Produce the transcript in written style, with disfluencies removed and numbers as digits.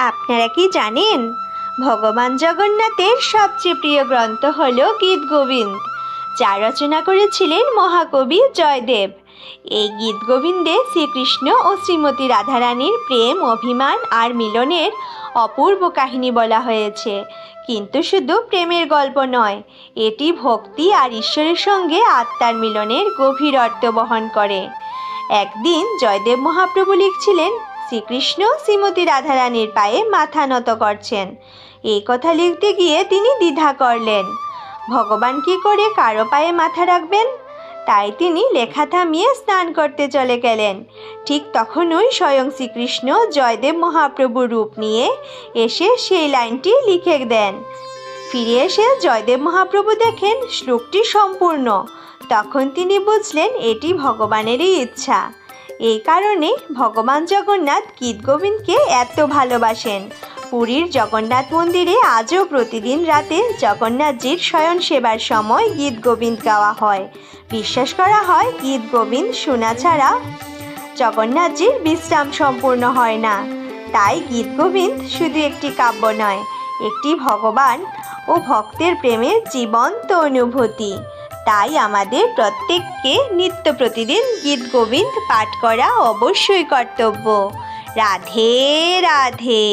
আপনারা কি জানেন ভগবান জগন্নাথের সবচেয়ে প্রিয় গ্রন্থ হলো গীত গোবিন্দ, যা রচনা করেছিলেন মহাকবি জয়দেব। এই গীত গোবিন্দে শ্রীকৃষ্ণ ও শ্রীমতী রাধারানীর প্রেম, অভিমান আর মিলনের অপূর্ব কাহিনী বলা হয়েছে। কিন্তু শুধু প্রেমের গল্প নয়, এটি ভক্তি আর ঈশ্বরের সঙ্গে আত্মার মিলনের গভীর অর্থ বহন করে। একদিন জয়দেব মহাপ্রভু লিখছিলেন, শ্রীকৃষ্ণ শ্রীমতী রাধারানীর পায়ে মাথা নত করছেন। এই কথা লিখতে গিয়ে তিনি দ্বিধা করলেন, ভগবান কি করে কারো পায়ে মাথা রাখবেন? তাই তিনি লেখা থামিয়ে স্নান করতে চলে গেলেন। ঠিক তখনই স্বয়ং শ্রীকৃষ্ণ জয়দেব মহাপ্রভু রূপ নিয়ে এসে সেই লাইনটি লিখে দেন। ফিরে এসে জয়দেব মহাপ্রভু দেখেন শ্লোকটি সম্পূর্ণ। তখন তিনি বুঝলেন এটি ভগবানেরই ইচ্ছা। এই কারণে ভগবান জগন্নাথ গীত গোবিন্দকে এত ভালোবাসেন। পুরীর জগন্নাথ মন্দিরে আজও প্রতিদিন রাতে জগন্নাথজির শয়ন সেবার সময় গীত গোবিন্দ গাওয়া হয়। বিশ্বাস করা হয় গীত গোবিন্দ শোনা ছাড়া জগন্নাথজির বিশ্রাম সম্পূর্ণ হয় না। তাই গীত গোবিন্দ শুধু একটি কাব্য নয়, একটি ভগবান ও ভক্তের প্রেমের জীবন্ত অনুভূতি। তাই আমাদের প্রত্যেককে নিত্য প্রতিদিন গীত গোবিন্দ পাঠ করা অবশ্যই কর্তব্য। রাধে রাধে।